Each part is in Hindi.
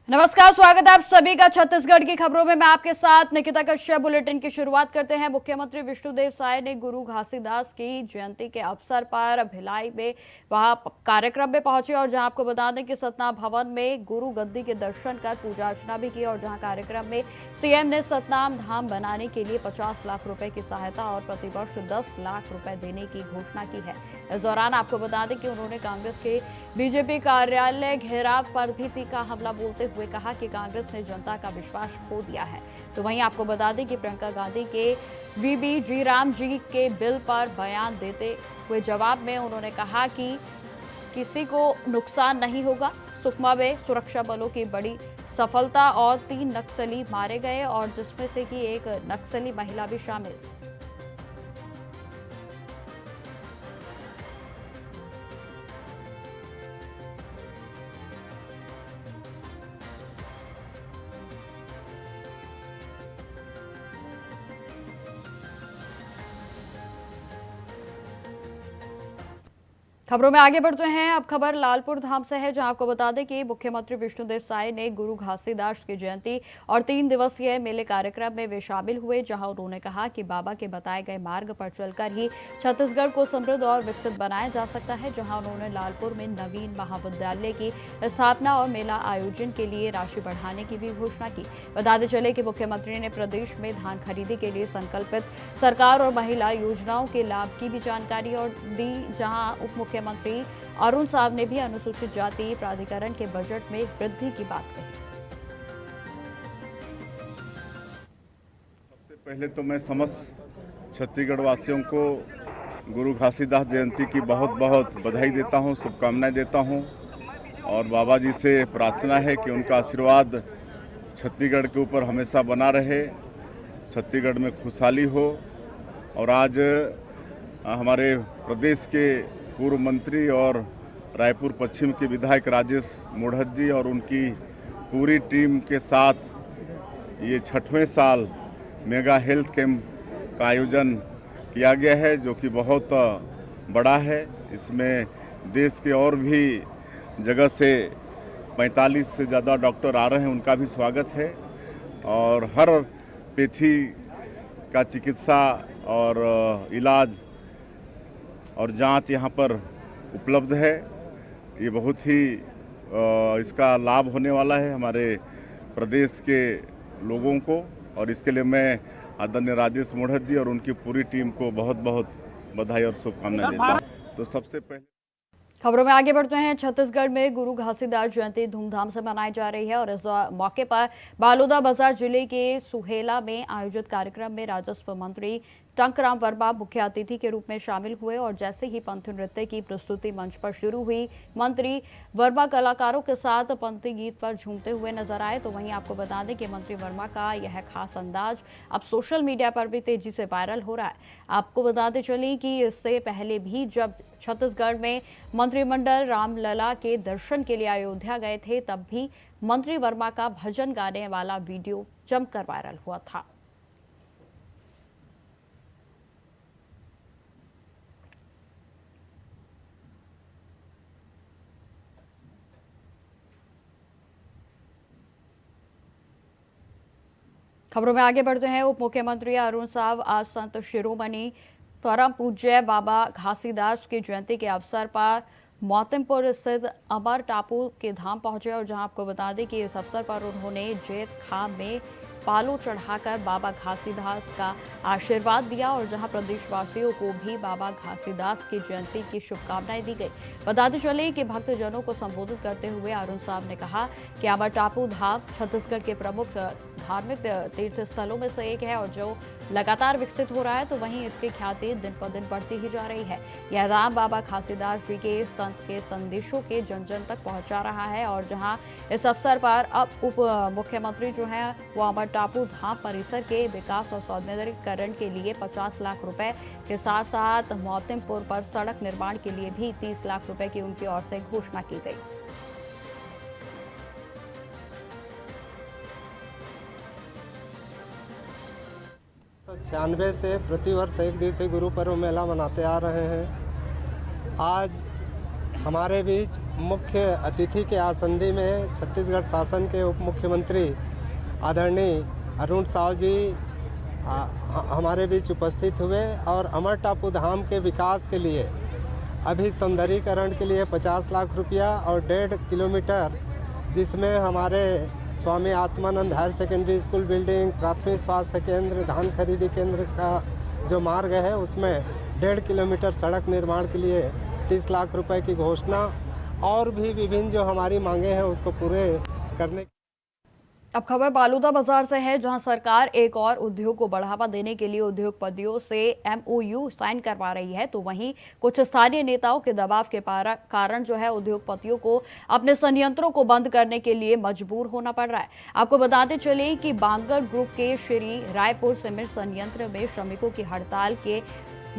नमस्कार, स्वागत है आप सभी का छत्तीसगढ़ की खबरों में। मैं आपके साथ निकिता कश्यप। बुलेटिन की शुरुआत करते हैं। मुख्यमंत्री विष्णुदेव साय ने गुरु घासीदास की जयंती के अवसर पर भिलाई में वहां कार्यक्रम में पहुंचे और जहां आपको बता दें कि सतना भवन में गुरु गद्दी के दर्शन कर पूजा अर्चना भी की और जहां कार्यक्रम में सीएम ने सतनाम धाम बनाने के लिए 50 लाख रुपए की सहायता और प्रतिवर्ष 10 लाख रुपए देने की घोषणा की है। इस दौरान आपको बता दें कि उन्होंने कांग्रेस के बीजेपी कार्यालय घेराव पर भी तीखा हमला बोलते हुए कहा कि कांग्रेस ने जनता का विश्वास खो दिया है। तो वहीं आपको बता दें कि प्रियंका गांधी के वीबी जी राम जी के बिल पर बयान देते हुए जवाब में उन्होंने कहा कि किसी को नुकसान नहीं होगा। सुकमा में सुरक्षा बलों की बड़ी सफलता और 3 नक्सली मारे गए और जिसमें से कि एक नक्सली महिला भी शामिल। खबरों में आगे बढ़ते हैं। अब खबर लालपुर धाम से है, जहां आपको बता दें कि मुख्यमंत्री विष्णुदेव साय ने गुरु घासीदास की जयंती और 3 दिवसीय मेले कार्यक्रम में वे शामिल हुए, जहां उन्होंने कहा कि बाबा के बताए गए मार्ग पर चलकर ही छत्तीसगढ़ को समृद्ध और विकसित बनाया जा सकता है। जहां उन्होंने लालपुर में नवीन महाविद्यालय की स्थापना और मेला आयोजन के लिए राशि बढ़ाने की भी घोषणा की। बताते चले कि मुख्यमंत्री ने प्रदेश में धान खरीदी के लिए संकल्पित सरकार और महिला योजनाओं के लाभ की भी जानकारी और दी। जहां उप मुख्यमंत्री अरुण साव ने भी अनुसूचित जाति प्राधिकरण के बजट में वृद्धि की बात कही। सबसे पहले तो मैं समस्त छत्तीसगढ़ वासियों को गुरु घासीदास जयंती की बहुत बहुत बधाई देता हूं, शुभकामनाएं देता हूं और बाबा जी से प्रार्थना है कि उनका आशीर्वाद छत्तीसगढ़ के ऊपर हमेशा बना रहे, छत्तीसगढ़ में खुशहाली हो। और आज हमारे प्रदेश के पूर्व मंत्री और रायपुर पश्चिम के विधायक राजेश मोढ़त जी और उनकी पूरी टीम के साथ ये 6वें साल मेगा हेल्थ कैंप का आयोजन किया गया है, जो कि बहुत बड़ा है। इसमें देश के और भी जगह से 45 से ज़्यादा डॉक्टर आ रहे हैं, उनका भी स्वागत है। और हर पैथी का चिकित्सा और इलाज और जांच यहाँ पर उपलब्ध है। ये बहुत ही इसका लाभ होने वाला है हमारे प्रदेश के लोगों को और इसके लिए मैं आदरणीय राजेश मोढ़त जी और उनकी पूरी टीम को बहुत बहुत बधाई और शुभकामनाएं देता हूँ। तो सबसे पहले खबरों में आगे बढ़ते हैं। छत्तीसगढ़ में गुरु घासीदास जयंती धूमधाम से मनाई जा रही है और इस मौके पर बालोदाबाजार जिले के सुहेला में आयोजित कार्यक्रम में राजस्व मंत्री टंकराम वर्मा मुख्य अतिथि के रूप में शामिल हुए और जैसे ही पंथी नृत्य की प्रस्तुति मंच पर शुरू हुई, मंत्री वर्मा कलाकारों के साथ पंथी गीत पर झूमते हुए नजर आए। तो वहीं आपको बता दें कि मंत्री वर्मा का यह खास अंदाज अब सोशल मीडिया पर भी तेजी से वायरल हो रहा है। आपको बताते चली कि इससे पहले भी जब छत्तीसगढ़ में मंत्रिमंडल रामलला के दर्शन के लिए अयोध्या गए थे, तब भी मंत्री वर्मा का भजन गाने वाला वीडियो जमकर वायरल हुआ था। खबरों में आगे बढ़ते हैं। उप मुख्यमंत्री अरुण साव आज संत शिरोमणि परम पूज्य बाबा घासीदास की जयंती के अवसर पर मोहतिमपुर स्थित अमर टापू के धाम पहुंचे और जहां आपको बता दें कि इस अवसर पर उन्होंने जैत खाम में पालो चढ़ाकर बाबा घासीदास का आशीर्वाद दिया और जहां प्रदेशवासियों को भी बाबा घासीदास की जयंती की शुभकामनाएं दी गई। बताते चले कि भक्तजनों को संबोधित करते हुए अरुण साव ने कहा कि अमर टापू धाम छत्तीसगढ़ के प्रमुख धार्मिक तीर्थ स्थलों में से एक है और जो लगातार विकसित हो रहा है, तो वहीं इसकी ख्याति दिन पर दिन बढ़ती ही जा रही है। यह धाम बाबा घासीदास जी के संत के संदेशों के जन जन तक पहुंचा रहा है और जहां इस अवसर पर अब उप मुख्यमंत्री जो है वो अमर टापू धाम परिसर के विकास और सौंदर्यीकरण के लिए 50 लाख रुपए के साथ साथ मोहतिमपुर पर सड़क निर्माण के लिए भी 30 लाख रुपए की उनकी ओर से घोषणा की गई। 96 से प्रतिवर्ष एक दिवसीय गुरु पर्व मेला मनाते आ रहे हैं। आज हमारे बीच मुख्य अतिथि के आसंदी में छत्तीसगढ़ शासन के उप मुख्यमंत्री आदरणीय अरुण साव जी हमारे बीच उपस्थित हुए और अमर टापू धाम के विकास के लिए अभी सौंदर्यीकरण के लिए 50 लाख रुपया और 1.5 किलोमीटर, जिसमें हमारे Swami Atmanand higher secondary school building, प्राथमिक स्वास्थ्य केंद्र, धान खरीदी केंद्र का जो मार्ग है उसमें 1.5 किलोमीटर सड़क निर्माण के लिए 30 लाख रुपए की घोषणा और भी विभिन्न जो हमारी मांगे हैं उसको पूरे करने। अब खबर बालूदा बाजार से है, जहां सरकार एक और उद्योग को बढ़ावा देने के लिए उद्योगपतियों से MOU साइन करवा रही है, तो वहीं कुछ स्थानीय नेताओं के दबाव के कारण जो है उद्योगपतियों को अपने संयंत्रों को बंद करने के लिए मजबूर होना पड़ रहा है। आपको बताते चले कि बांगर ग्रुप के श्री रायपुर सीमेंट संयंत्र में श्रमिकों की हड़ताल के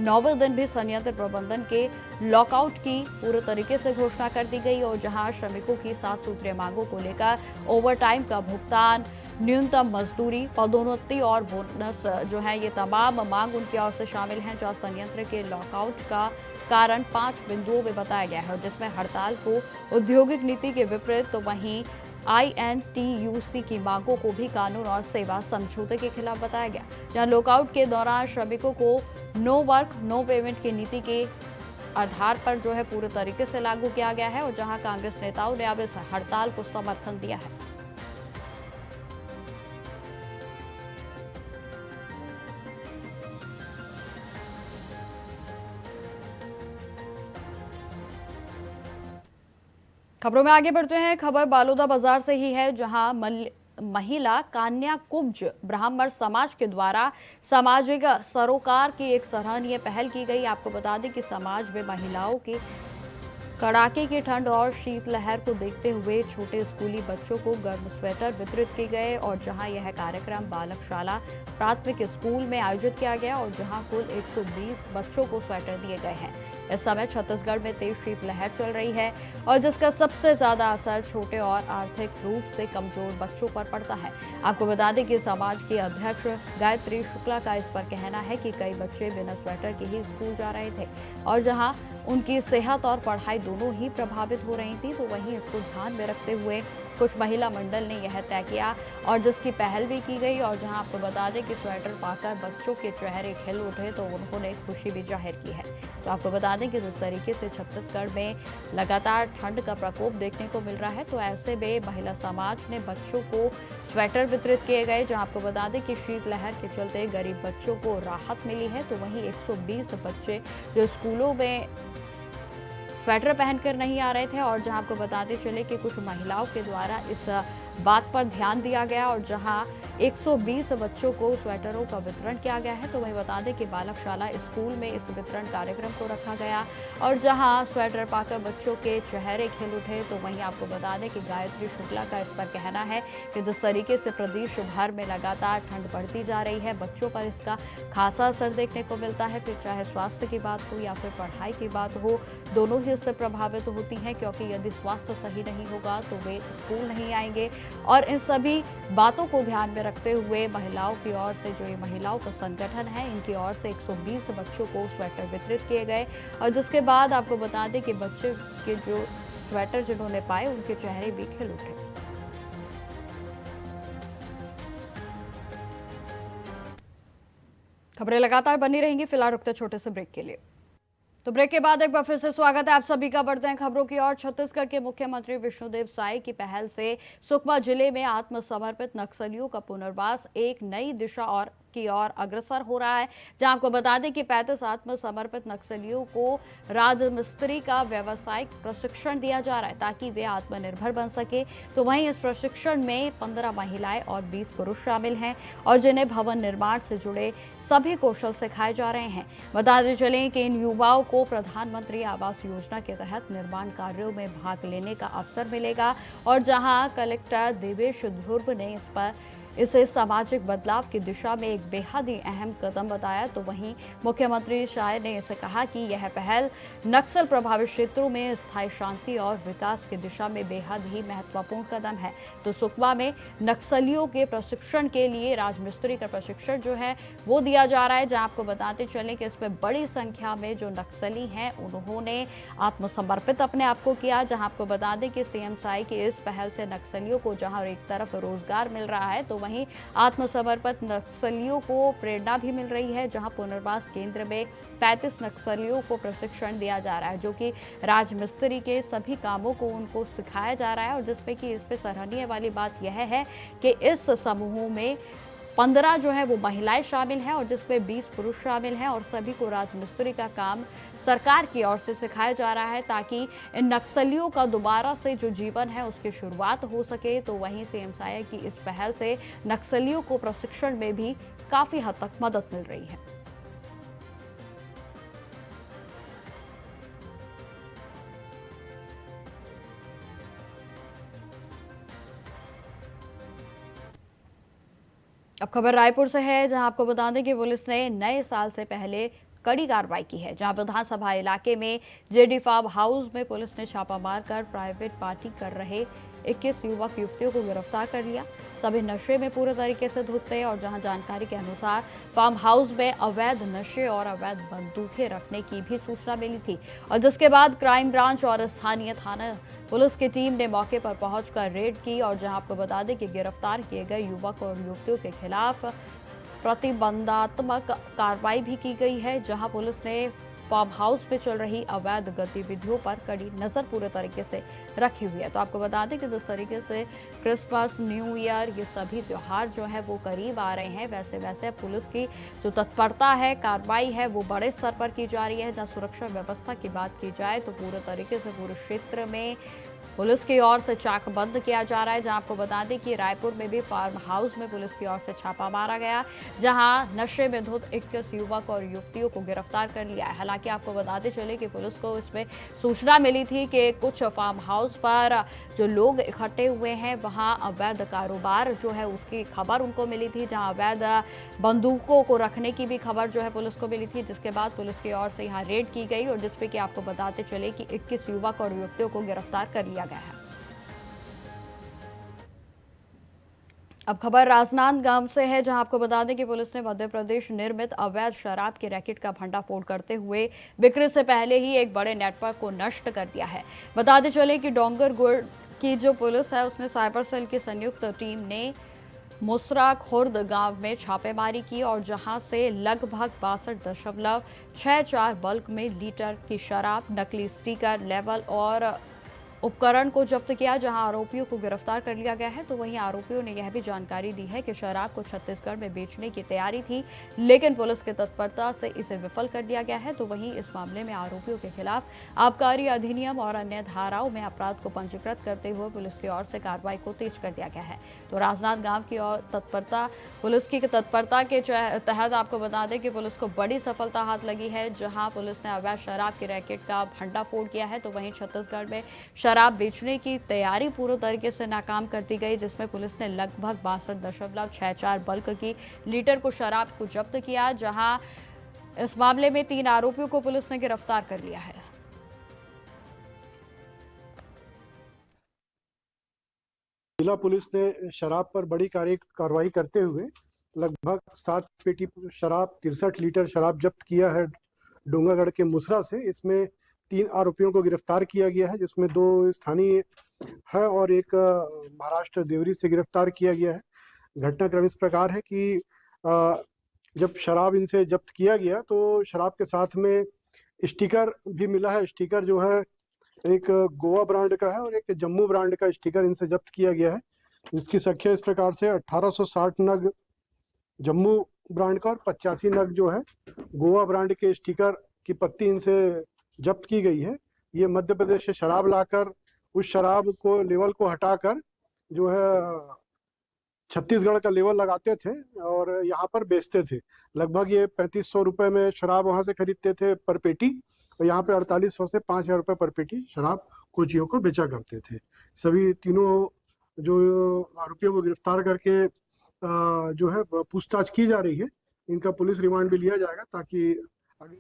9वें दिन भी संयंत्र प्रबंधन के लॉकआउट की पूरे तरीके से घोषणा कर दी गई और जहां श्रमिकों की 7 सूत्रीय मांगों को लेकर ओवरटाइम का भुगतान, न्यूनतम मजदूरी, पदोन्नति और बोनस जो है ये तमाम मांग उनकी ओर से शामिल हैं। जहां संयंत्र के लॉकआउट का कारण 5 बिंदुओं में बताया गया है, जिसमें हड़ताल को औद्योगिक नीति के विपरीत, तो वहीं INTUC की मांगों को भी कानून और सेवा समझौते के खिलाफ बताया गया। जहां लॉकआउट के दौरान श्रमिकों को नो वर्क नो पेमेंट की नीति के आधार पर जो है पूरे तरीके से लागू किया गया है और जहां कांग्रेस नेताओं ने अब इस हड़ताल को समर्थन दिया है। खबरों में आगे बढ़ते हैं। खबर बालोदा बाजार से ही है, जहां महिला कन्या कुब्ज ब्राह्मण समाज के द्वारा सामाजिक सरोकार की एक सराहनीय पहल की गई। आपको बता दें कि समाज में महिलाओं की कड़ाके की ठंड और शीतलहर को देखते हुए छोटे स्कूली बच्चों को गर्म स्वेटर वितरित किए गए और जहां यह कार्यक्रम बालकशाला प्राथमिक स्कूल में आयोजित किया गया और जहां कुल 120 बच्चों को स्वेटर दिए गए हैं। इस समय छत्तीसगढ़ में तेज शीतलहर चल रही है और जिसका सबसे ज्यादा असर छोटे और आर्थिक रूप से कमजोर बच्चों पर पड़ता है। आपको बता दें कि समाज के अध्यक्ष गायत्री शुक्ला का इस पर कहना है कि कई बच्चे बिना स्वेटर के ही स्कूल जा रहे थे और जहां उनकी सेहत और पढ़ाई दोनों ही प्रभावित हो रही थी, तो वहीं इसको ध्यान में रखते हुए कुछ महिला मंडल ने यह तय किया और जिसकी पहल भी की गई और जहां आपको बता दें कि स्वेटर पाकर बच्चों के चेहरे खिल उठे तो उन्होंने खुशी भी जाहिर की है। तो आपको बता दें कि जिस तरीके से छत्तीसगढ़ में लगातार ठंड का प्रकोप देखने को मिल रहा है, तो ऐसे में महिला समाज ने बच्चों को स्वेटर वितरित किए गए। जहां आपको बता दें कि शीतलहर के चलते गरीब बच्चों को राहत मिली है, तो वहीं 120 बच्चे जो स्कूलों में स्वेटर पहनकर नहीं आ रहे थे और जहां आपको बताते चले कि कुछ महिलाओं के द्वारा इस बात पर ध्यान दिया गया और जहां 120 बच्चों को स्वेटरों का वितरण किया गया है। तो वही बता दें कि बालकशाला स्कूल में इस वितरण कार्यक्रम को रखा गया और जहां स्वेटर पाकर बच्चों के चेहरे खिल उठे, तो वहीं आपको बता दें कि गायत्री शुक्ला का इस पर कहना है कि जिस तरीके से प्रदेश भर में लगातार ठंड बढ़ती जा रही है, बच्चों पर इसका खासा असर देखने को मिलता है। फिर चाहे स्वास्थ्य की बात हो या फिर पढ़ाई की बात हो, दोनों ही इससे प्रभावित होती हैं, क्योंकि यदि स्वास्थ्य सही नहीं होगा तो वे स्कूल नहीं आएंगे। और इन सभी बातों को ध्यान में रखते हुए महिलाओं की ओर से जो ये महिलाओं का संगठन है, इनकी ओर से 120 बच्चों को स्वेटर वितरित किए गए और जिसके बाद आपको बता दें कि बच्चे के जो स्वेटर जिन्होंने पाए उनके चेहरे भी खिल उठे। खबरें लगातार बनी रहेंगी, फिलहाल रुकते छोटे से ब्रेक के लिए। तो ब्रेक के बाद एक बार फिर से स्वागत है आप सभी का। बढ़ते हैं खबरों की ओर। छत्तीसगढ़ के मुख्यमंत्री विष्णुदेव साय की पहल से सुकमा जिले में आत्मसमर्पित नक्सलियों का पुनर्वास एक नई दिशा और की ओर अग्रसर हो रहा है, जहां आपको बता दें कि 35 आत्मसमर्पित नक्सलियों को राजमिस्त्री का व्यावसायिक प्रशिक्षण दिया जा रहा है ताकि वे आत्मनिर्भर बन सके। तो वहीं इस प्रशिक्षण में 15 महिलाएं और 20 पुरुष शामिल हैं और जिन्हें भवन निर्माण से जुड़े सभी कौशल सिखाए जा रहे हैं। बताते चलें कि इन युवाओं को प्रधानमंत्री आवास योजना के तहत निर्माण कार्यों में भाग लेने का अवसर मिलेगा और जहां कलेक्टर देवेश ध्रुव ने इस पर इसे सामाजिक बदलाव की दिशा में एक बेहद ही अहम कदम बताया। तो वहीं मुख्यमंत्री शाह ने इसे कहा कि यह पहल नक्सल प्रभावित क्षेत्रों में स्थायी शांति और विकास की दिशा में बेहद ही महत्वपूर्ण कदम है। तो सुकमा में नक्सलियों के प्रशिक्षण के लिए राजमिस्त्री का प्रशिक्षण जो है वो दिया जा रहा है, जहां आपको बताते चलें कि इसमें बड़ी संख्या में जो नक्सली हैं उन्होंने आत्मसमर्पित अपने आप को किया। जहां आपको बता दें कि सीएम साई की इस पहल से नक्सलियों को जहां एक तरफ रोजगार मिल रहा है, तो वहीं आत्मसमर्पित नक्सलियों को प्रेरणा भी मिल रही है। जहां पुनर्वास केंद्र में 35 नक्सलियों को प्रशिक्षण दिया जा रहा है, जो कि राजमिस्त्री के सभी कामों को उनको सिखाया जा रहा है। और जिसपे कि इस पे सराहनीय वाली बात यह है कि इस समूह में 15 जो है वो महिलाएं शामिल हैं और जिसमें 20 पुरुष शामिल हैं और सभी को राजमिस्त्री का काम सरकार की ओर से सिखाया जा रहा है, ताकि इन नक्सलियों का दोबारा से जो जीवन है उसकी शुरुआत हो सके। तो वहीं सीएम साया की इस पहल से नक्सलियों को प्रशिक्षण में भी काफी हद तक मदद मिल रही है। अब खबर रायपुर से है, जहां आपको बता दें कि पुलिस ने नए साल से पहले कड़ी कार्रवाई की है। जहां विधानसभा इलाके में जेडी फार्म हाउस में पुलिस ने छापा मारकर प्राइवेट पार्टी कर रहे 21 युवक युवतियों को गिरफ्तार कर लिया। सभी नशे में पूरे तरीके से धुत थे और जहां जानकारी के अनुसार फार्म हाउस में अवैध नशे और अवैध बंदूकें रखने की भी सूचना मिली थी, और जिसके बाद क्राइम ब्रांच और स्थानीय थाना पुलिस की टीम ने मौके पर पहुंचकर रेड की। और जहां आपको बता दें कि गिरफ्तार किए गए युवक और युवतियों के खिलाफ प्रतिबंधात्मक कार्रवाई भी की गई है। जहां पुलिस ने फार्म हाउस में चल रही अवैध गतिविधियों पर कड़ी नजर पूरे तरीके से रखी हुई है। तो आपको बता दें कि जिस तरीके से क्रिसमस, न्यू ईयर, ये सभी त्योहार जो है वो करीब आ रहे हैं, वैसे वैसे पुलिस की जो तत्परता है, कार्रवाई है, वो बड़े स्तर पर की जा रही है। जहां सुरक्षा व्यवस्था की बात की जाए तो पूरे तरीके से पूरे क्षेत्र में पुलिस की ओर से चाकबंद किया जा रहा है। जहां आपको बता दें कि रायपुर में भी फार्म हाउस में पुलिस की ओर से छापा मारा गया, जहां नशे में धुत 21 युवक और युवतियों को गिरफ्तार कर लिया है। हालांकि आपको बताते चले कि पुलिस को इसमें सूचना मिली थी कि कुछ फार्म हाउस पर जो लोग इकट्ठे हुए हैं वहां अवैध कारोबार जो है उसकी खबर उनको मिली थी, जहां अवैध बंदूकों को रखने की भी खबर जो है पुलिस को मिली थी, जिसके बाद पुलिस की ओर से यहाँ रेड की गई और जिसपे कि आपको बताते चले कि 21 युवक और युवतियों को गिरफ्तार कर लिया गया है। अब खबर राजनांदगांव से है, जहां आपको बता दें कि पुलिस ने मध्य प्रदेश निर्मित अवैध शराब के रैकेट का भंडाफोड़ करते हुए बिक्री से पहले ही एक बड़े नेटवर्क को नष्ट कर दिया है। बताते चले कि डोंगरगुड़ की जो पुलिस है उसने साइबर सेल की संयुक्त टीम ने मुसरा खुर्द गांव में छापेमारी की और जहां से लगभग 62.64 बल्क में लीटर की शराब, नकली स्टिकर, लेबल और उपकरण को जब्त किया, जहां आरोपियों को गिरफ्तार कर लिया गया है। तो वहीं आरोपियों ने यह भी जानकारी दी है कि शराब को छत्तीसगढ़ में बेचने की तैयारी थी, लेकिन पुलिस की तत्परता से इसे विफल कर दिया गया है। तो वहीं इस मामले में आरोपियों के खिलाफ आबकारी अधिनियम और अन्य धाराओं में अपराध को पंजीकृत करते हुए पुलिस की ओर से कार्रवाई को तेज कर दिया गया है। तो राजनांदगांव की ओर पुलिस की तत्परता के तहत आपको बता दें कि पुलिस को बड़ी सफलता हाथ लगी है, जहां पुलिस ने अवैध शराब के रैकेट का भंडाफोड़ किया है। तो वहीं छत्तीसगढ़ में शराब बेचने की तैयारी पूरे तरीके से नाकाम कर दी गई, जिसमें पुलिस ने लगभग 62.64 बल्क की लीटर को शराब को जब्त किया, जहां इस मामले में 3 आरोपियों को पुलिस ने गिरफ्तार कर लिया है। जिला पुलिस ने शराब पर बड़ी कार्रवाई करते हुए लगभग 60 पेटी शराब, 63 लीटर शराब जब्त किया है डोंगरगढ़ के मुसरा से। इसमें 3 आरोपियों को गिरफ्तार किया गया है, जिसमें 2 स्थानीय है और एक महाराष्ट्र देवरी से गिरफ्तार किया गया है। घटनाक्रम इस प्रकार है कि जब शराब इनसे जब्त किया गया तो शराब के साथ में स्टिकर भी मिला है। स्टिकर जो है एक गोवा ब्रांड का है और एक जम्मू ब्रांड का स्टिकर इनसे जब्त किया गया है, जिसकी संख्या इस प्रकार से 1860 नग जम्मू ब्रांड का और 85 नग जो है गोवा ब्रांड के स्टिकर की पत्ती इनसे जब्त की गई है। ये मध्य प्रदेश से शराब लाकर उस शराब को लेवल को हटाकर जो है छत्तीसगढ़ का लेवल लगाते थे और यहाँ पर बेचते थे। लगभग ये 3500 रुपये में शराब वहाँ से खरीदते थे पर पेटी, और यहाँ पे 4800 से 5000 रुपये पर पेटी शराब कोचियों को बेचा करते थे। सभी तीनों जो आरोपियों को गिरफ्तार करके जो है पूछताछ की जा रही है। इनका पुलिस रिमांड भी लिया जाएगा ताकि आगे।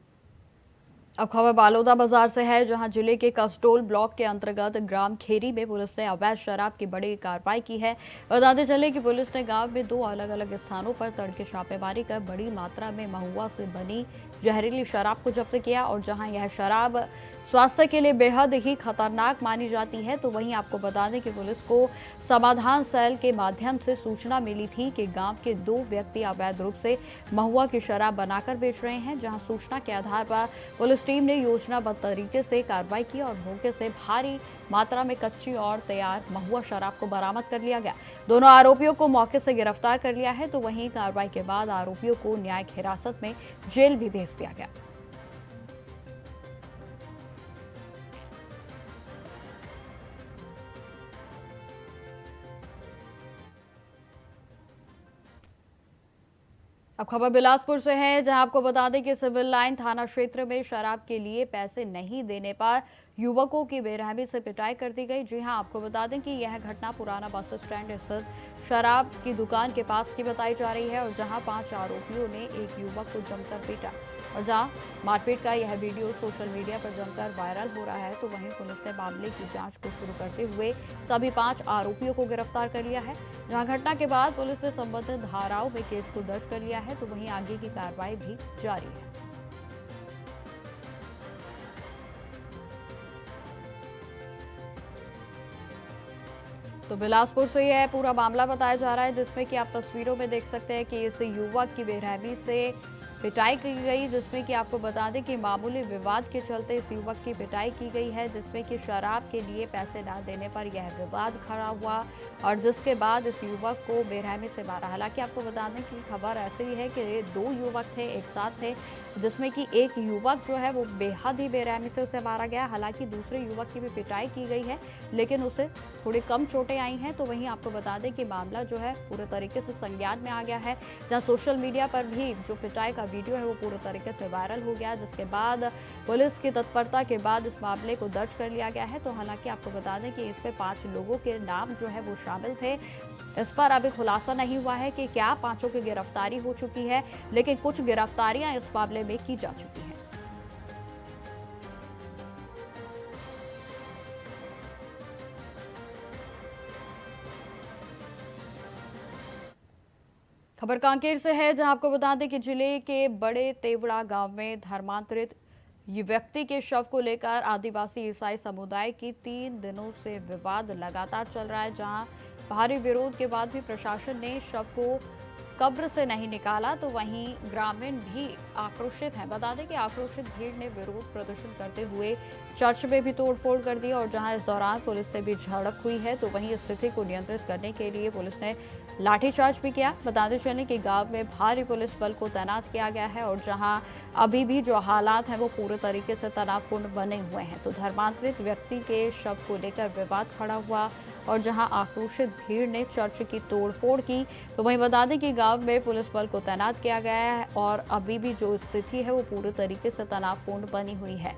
अब खबर बालोदा बाजार से है, जहां जिले के कसडोल ब्लॉक के अंतर्गत ग्राम खेरी में पुलिस ने अवैध शराब की बड़ी कार्रवाई की है। बताते चले कि पुलिस ने गांव में 2 अलग-अलग स्थानों पर तड़के छापेमारी कर बड़ी मात्रा में महुआ से बनी जहरीली शराब को जब्त किया, और जहां यह शराब स्वास्थ्य के लिए बेहद ही खतरनाक मानी जाती है, तो वहीं आपको बता दें कि पुलिस को समाधान सेल के माध्यम से सूचना मिली थी कि गांव के 2 व्यक्ति अवैध रूप से महुआ की शराब बनाकर बेच रहे हैं। जहां सूचना के आधार पर पुलिस टीम ने योजनाबद्ध तरीके से कार्रवाई की और मौके से भारी मात्रा में कच्ची और तैयार महुआ शराब को बरामद कर लिया गया। दोनों आरोपियों को मौके से गिरफ्तार कर लिया है, तो वहीं कार्रवाई के बाद आरोपियों को न्यायिक हिरासत में जेल भी भेज दिया गया। अब खबर बिलासपुर से है, जहां आपको बता दें कि सिविल लाइन थाना क्षेत्र में शराब के लिए पैसे नहीं देने पर युवकों की बेरहमी से पिटाई कर दी गई। जी हां, आपको बता दें कि यह घटना पुराना बस स्टैंड स्थित शराब की दुकान के पास की बताई जा रही है, और जहां 5 आरोपियों ने एक युवक को जमकर पीटा, और जहां मारपीट का यह वीडियो सोशल मीडिया पर जमकर वायरल हो रहा है, तो वहीं पुलिस ने मामले की जांच को शुरू करते हुए सभी 5 आरोपियों को गिरफ्तार कर लिया है। जहां घटना के बाद पुलिस ने संबंधित धाराओं में केस को दर्ज कर लिया है, तो वहीं आगे की कार्रवाई भी जारी है। तो बिलासपुर से यह पूरा मामला बताया जा रहा है, जिसमें कि आप तस्वीरों में देख सकते हैं कि इस युवक की बेरहमी से पिटाई की गई, जिसमें कि आपको बता दें कि मामूली विवाद के चलते इस युवक की पिटाई की गई है, जिसमें कि शराब के लिए पैसे ना देने पर यह विवाद खड़ा हुआ, और जिसके बाद इस युवक को बेरहमी से मारा। हालांकि आपको बता दें कि खबर ऐसी है कि 2 युवक थे, एक साथ थे, जिसमें कि एक युवक जो है वो बेहद ही बेरहमी से उसे मारा गया। हालांकि दूसरे युवक की भी पिटाई की गई है, लेकिन उसे थोड़ी कम चोटें आई हैं। तो वहीं आपको बता दें कि मामला जो है पूरे तरीके से संज्ञान में आ गया है, जहां सोशल मीडिया पर भी जो पिटाई का वीडियो है वो पूरे तरीके से वायरल हो गया, जिसके बाद पुलिस की तत्परता के बाद इस मामले को दर्ज कर लिया गया है। तो हालांकि आपको बता दें कि इसमें 5 लोगों के नाम जो है वो शामिल थे। इस पर अभी खुलासा नहीं हुआ है कि क्या 5 की गिरफ्तारी हो चुकी है, लेकिन कुछ गिरफ्तारियां इस मामले में की जा चुकी हैं। खबर कांकेर से है, जहां आपको बता दें कि जिले के बड़े तेवड़ा गांव में धर्मांतरित व्यक्ति के शव को लेकर आदिवासी ईसाई समुदाय की 3 दिनों से विवाद लगातार चल रहा है, जहां भारी विरोध के बाद भी प्रशासन ने शव को कब्र से नहीं निकाला, तो वहीं ग्रामीण भी आक्रोशित हैं। बता दें कि आक्रोशित भीड़ ने विरोध प्रदर्शन करते हुए चर्च में भी तोड़फोड़ कर दी, और जहां इस दौरान पुलिस से भी झड़प हुई है, तो वहीं स्थिति को नियंत्रित करने के लिए पुलिस ने लाठीचार्ज भी किया। बताते चलें कि गांव में भारी पुलिस बल को तैनात किया गया है, और जहां अभी भी जो हालात हैं वो पूरे तरीके से तनावपूर्ण बने हुए हैं। तो धर्मांतरित व्यक्ति के शव को लेकर विवाद खड़ा हुआ, और जहां आक्रोशित भीड़ ने चर्च की तोड़फोड़ की, तो वहीं बता दें कि गांव में पुलिस बल को तैनात किया गया है, और अभी भी जो स्थिति है वो पूरे तरीके से तनावपूर्ण बनी हुई है।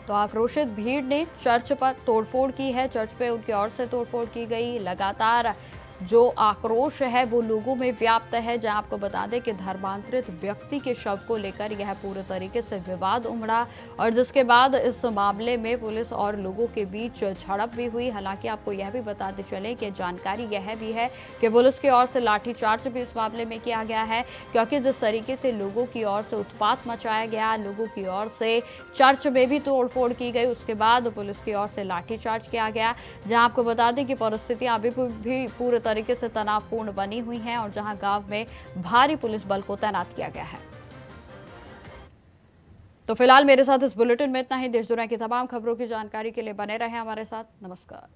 तो आक्रोशित भीड़ ने चर्च पर तोड़फोड़ की है, चर्च पे उनकी ओर से तोड़फोड़ की गई। लगातार जो आक्रोश है वो लोगों में व्याप्त है, जहां आपको बता दें कि धर्मांतरित व्यक्ति के शव को लेकर यह पूरे तरीके से विवाद उमड़ा, और जिसके बाद इस मामले में पुलिस और लोगों के बीच झड़प भी हुई। हालांकि आपको यह भी बताते चले कि जानकारी यह भी है कि पुलिस की ओर से लाठीचार्ज भी इस मामले में किया गया है, क्योंकि जिस तरीके से लोगों की ओर से उत्पात मचाया गया, लोगों की ओर से चर्च में भी तोड़फोड़ की गई, उसके बाद पुलिस की ओर से लाठीचार्ज किया गया, जहां आपको बता दें कि परिस्थितियां अभी भी पूरे तरीके से तनावपूर्ण बनी हुई हैं, और जहां गांव में भारी पुलिस बल को तैनात किया गया है। तो फिलहाल मेरे साथ इस बुलेटिन में इतना ही। देश दुनिया की तमाम खबरों की जानकारी के लिए बने रहें हमारे साथ। नमस्कार।